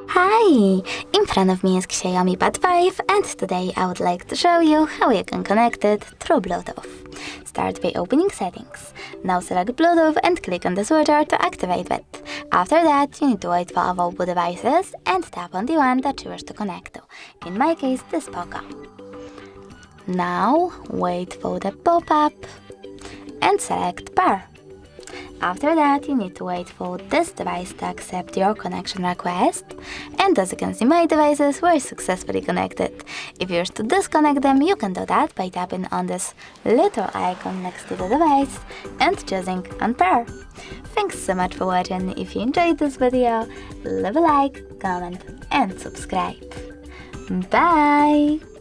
Hi! In front of me is XIAOMI PAD 5 and today I would like to show you how you can connect it through Bluetooth. Start by opening settings. Now select Bluetooth and click on the switcher to activate it. After that, you need to wait for available devices and tap on the one that you wish to connect to. In my case, this Poco. Now wait for the pop-up and select pair. After that, you need to wait for this device to accept your connection request, and as you can see, my devices were successfully connected. If you wish to disconnect them, you can do that by tapping on this little icon next to the device and choosing unpair. Thanks so much for watching. If you enjoyed this video, leave a like, comment and subscribe. Bye!